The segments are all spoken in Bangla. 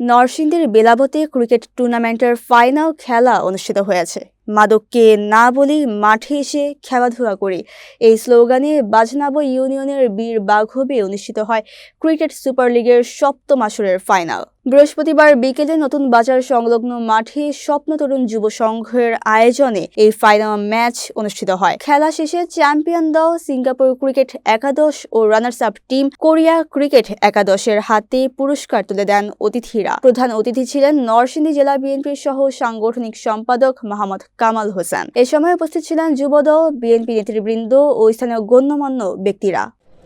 নরসিংদীর বেলাবতে ক্রিকেট টুর্নামেন্টের ফাইনাল খেলা অনুষ্ঠিত হয়েছে। মাদককে না বলি মাঠে এসে খেলাধুলা করি, এই স্লোগানে বাজনাবো ইউনিয়নের বীর বাঘবে অনুষ্ঠিত হয় ক্রিকেট সুপার লিগের সপ্তম আসরের ফাইনাল। বৃহস্পতিবার বিকেলে নতুন বাজার সংলগ্ন মাঠে স্বপ্ন তরুণ যুব সংঘের আয়োজনে এই ফাইনাল ম্যাচ অনুষ্ঠিত হয়। খেলা শেষে চ্যাম্পিয়ন দল সিঙ্গাপুর ক্রিকেট একাদশ ও runners up team Korea cricket একাদশের হাতে পুরস্কার তুলে দেন অতিথিরা। প্রধান অতিথি ছিলেন নরসিংদী জেলা বিএনপির সহ সাংগঠনিক সম্পাদক মোহাম্মদ কামাল হোসেন। এ সময় উপস্থিত ছিলেন যুবদল, বিএনপি নেতৃবৃন্দ ও স্থানীয় গণ্যমান্য ব্যক্তিরা।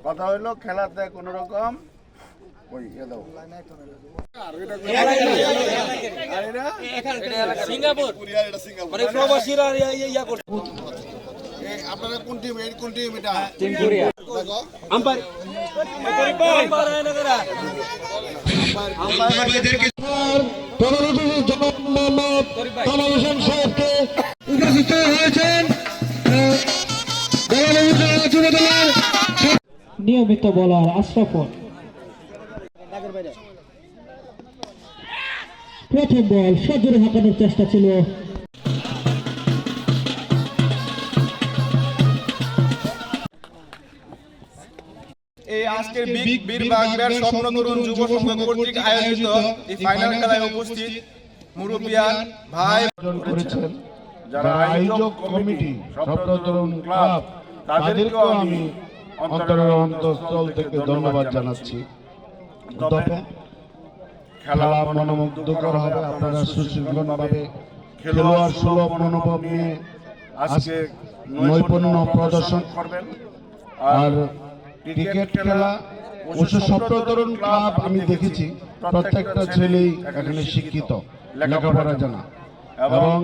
কথা হলো খেলাতে কোন রকম আপনারা কোন টিম এটা টিম কোরিয়া আম্পায়ার উপস্থিত হয়েছেন নিয়মিত বলার আশরাফুল। প্রথম বল সজোরে হাঁকানোর চেষ্টা ছিল, এই আজকের বীর বাঘবের স্বপ্ন তরুণ যুব সংঘ কর্তৃক আয়োজিত এই ফাইনাল খেলায় উপস্থিত মুরব্বিয়ান ভাই করেছেন, যারা আয়োজক কমিটি স্বপ্ন তরুণ ক্লাব, তাদেরকেও আমি অন্তরের অন্তঃস্থল থেকে ধন্যবাদ জানাচ্ছি। তবে খেলা মনোমুগ্ধকর হবে, আপনারা সুশৃঙ্খলভাবে খেলোয়াড় সুলভ মনোভাব নিয়ে আজকে নৈপুণ্য প্রদর্শন করবেন। আর ক্রিকেট খেলা স্বপ্ন তরুণ ক্লাব আমি দেখেছি প্রত্যেকটা ছেলেই এখানে শিক্ষিত, লেখাপড়া জানা, এবং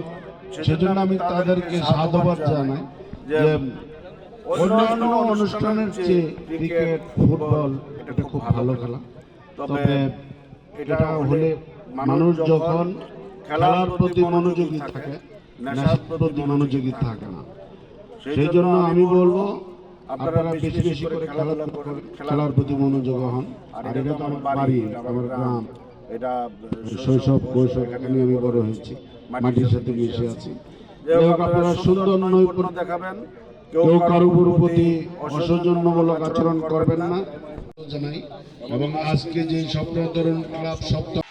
সেজন্য আমি তাদেরকে সাধুবাদ জানাই যে অন্যান্য অনুষ্ঠানের চেয়ে ক্রিকেট ফুটবল এটা খুব ভালো খেলা। তবে এটা হলে মানুষ যখন খেলার প্রতি মনোযোগী থাকে, নেশার প্রতি মনোযোগী থাকে না। সেই জন্য আমি বলবো আপনারা বেশি বেশি করে খেলাধুলা করেন, খেলার প্রতি মনোযোগী হন। আর এটা তো আমার বাড়ি, আমার গ্রাম, এটা শৈশব কৈশোর এখানে আমি বড় হয়েছি, মাটির সাথে মিশে আছি। আপনারা সুন্দর নৈপুণ্য দেখাবেন, কেউ কারোর প্রতি অসৌজন্যমূলক আচরণ করবেন না জানাই। এবং আজকে যে স্বপ্ন তরুণ ক্লাব সপ্তাহ